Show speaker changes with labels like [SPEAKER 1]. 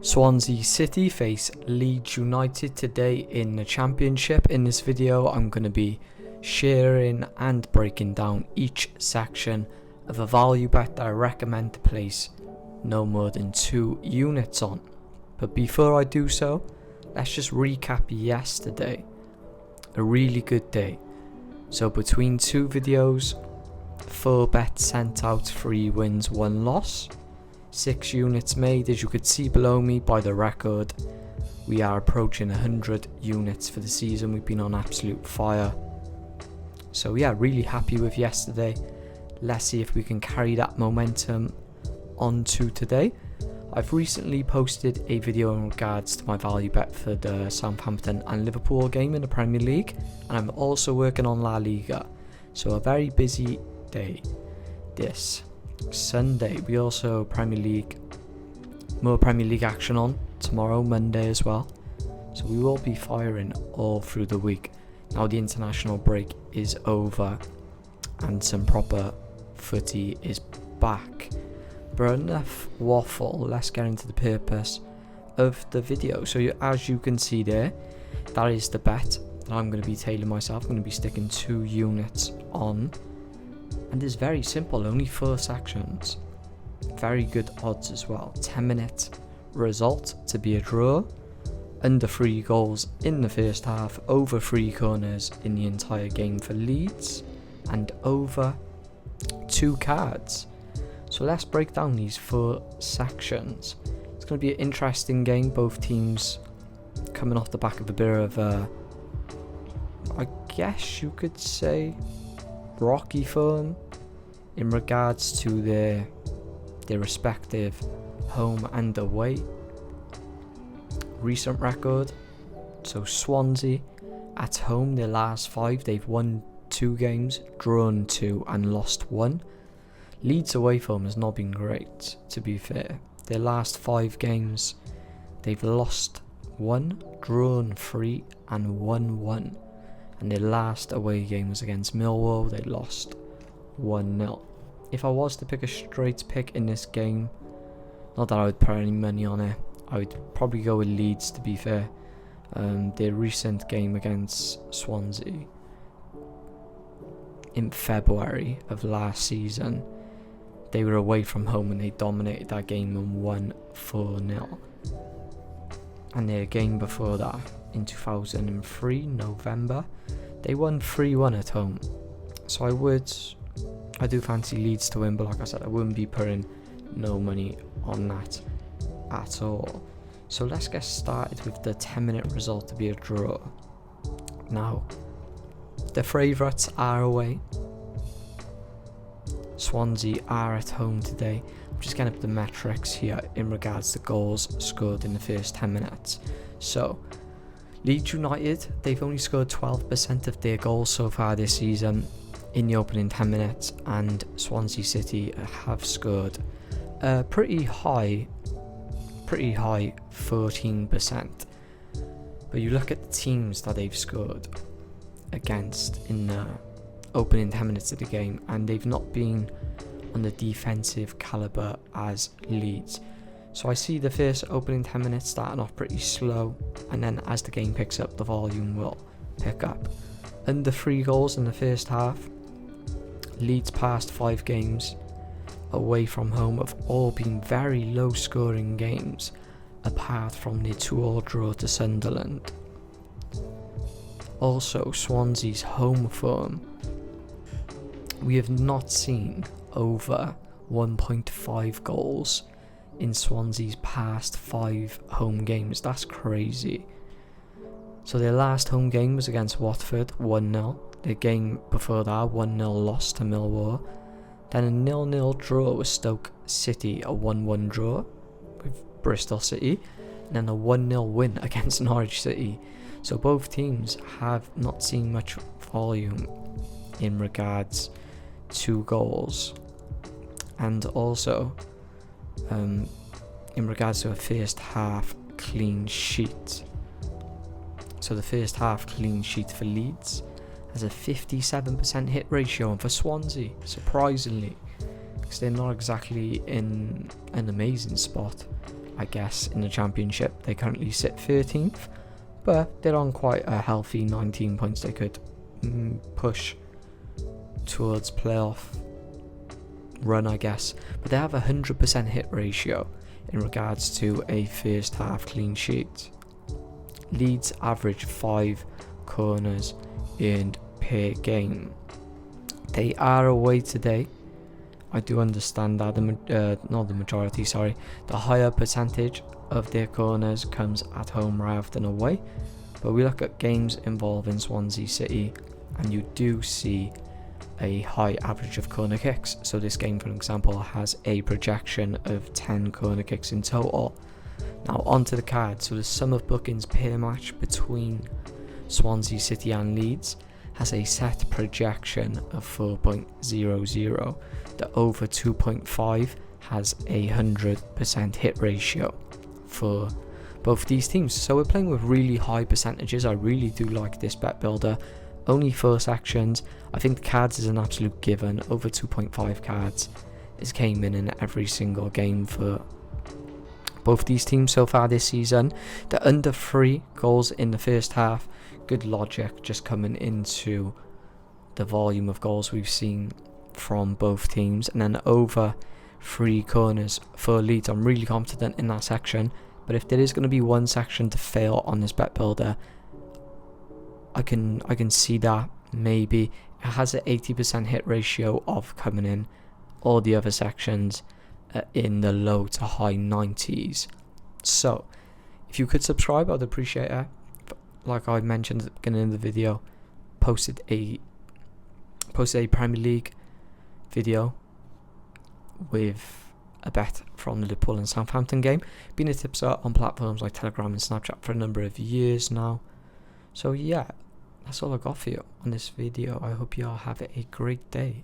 [SPEAKER 1] Swansea City face Leeds United today in the Championship. In this video I'm going to be sharing and breaking down each section of a value bet that I recommend to place no more than 2 units on. But before I do so, let's just recap yesterday. A really good day. So between 2 videos, 4 bets sent out, 3 wins, 1 loss. 6 units made. As you could see below me by the record, we are approaching 100 units for the season. We've been on absolute fire. So yeah, really happy with yesterday. Let's see if we can carry that momentum on to today. I've recently posted a video in regards to my value bet for the Southampton and Liverpool game in the Premier League, and I'm also working on La Liga. So a very busy day this Sunday. We also more Premier League action on tomorrow, Monday as well. So we will be firing all through the week. Now the international break is over and some proper footy is back. But enough waffle, let's get into the purpose of the video. So as you can see there, that is the bet that I'm going to be tailing myself. I'm going to be sticking 2 units on. And it's very simple, only 4 sections. Very good odds as well. 10-minute result to be a draw. Under 3 goals in the first half. Over 3 corners in the entire game for Leeds. And over 2 cards. So let's break down these 4 sections. It's going to be an interesting game. Both teams coming off the back of a bit of I guess you could say, rocky form in regards to their respective home and away recent record. So Swansea at home, their last 5, they've won 2 games, drawn 2 and lost 1. Leeds away form has not been great, to be fair. Their last 5 games, they've lost 1, drawn 3 and won 1. And their last away game was against Millwall. They lost 1-0. If I was to pick a straight pick in this game, not that I would put any money on it, I would probably go with Leeds, to be fair. Their recent game against Swansea in February of last season, they were away from home and they dominated that game and won 4-0. And their game before that, in 2003, November, they won 3-1 at home. So I do fancy Leeds to win, but like I said, I wouldn't be putting no money on that at all. So let's get started with the 10-minute result to be a draw. Now, the favourites are away. Swansea are at home today. I'm just getting up the metrics here in regards to goals scored in the first 10 minutes. So, Leeds United, they've only scored 12% of their goals so far this season in the opening 10 minutes, and Swansea City have scored pretty high 14%. But you look at the teams that they've scored against in the opening 10 minutes of the game, and they've not been on the defensive caliber as Leeds. So I see the first opening 10 minutes starting off pretty slow, and then as the game picks up, the volume will pick up. Under 3 goals in the first half. Leeds' past 5 games away from home have all been very low scoring games, apart from their 2-2 draw to Sunderland. Also, Swansea's home form, we have not seen over 1.5 goals in Swansea's past 5 home games. That's crazy. So their last home game was against Watford, 1-0. Their game before that, 1-0 loss to Millwall. Then a 0-0 draw with Stoke City, a 1-1 draw with Bristol City, and then a 1-0 win against Norwich City. So both teams have not seen much volume in regards to goals. And also, in regards to a first half clean sheet. So the first half clean sheet for Leeds has a 57% hit ratio, and for Swansea, surprisingly, because they're not exactly in an amazing spot, I guess, in the Championship. They currently sit 13th, but they're on quite a healthy 19 points. They could push towards playoff run, I guess. But they have a 100% hit ratio in regards to a first half clean sheet. Leeds average 5 corners earned per game. They are away today. I do understand that not the majority, sorry, the higher percentage of their corners comes at home rather than away. But we look at games involving Swansea City, and you do see a high average of corner kicks. So this game, for example, has a projection of 10 corner kicks in total. Now onto the card. So the sum of bookings per match between Swansea City and Leeds has a set projection of 4.00. The over 2.5 has a 100% hit ratio for both these teams. So we're playing with really high percentages. I really do like this bet builder. Only 4 sections. I think the cards is an absolute given. Over 2.5 cards is came in every single game for both these teams so far this season. The under 3 goals in the first half. Good logic just coming into the volume of goals we've seen from both teams. And then over 3 corners for Leeds. I'm really confident in that section. But if there is going to be one section to fail on this bet builder, I can see that maybe it has an 80% hit ratio of coming in. All the other sections in the low to high 90s. So if you could subscribe, I'd appreciate it. Like I mentioned at the beginning of the video, posted a Premier League video with a bet from the Liverpool and Southampton game. Been a tipster on platforms like Telegram and Snapchat for a number of years now. So yeah, that's all I got for you on this video. I hope you all have a great day.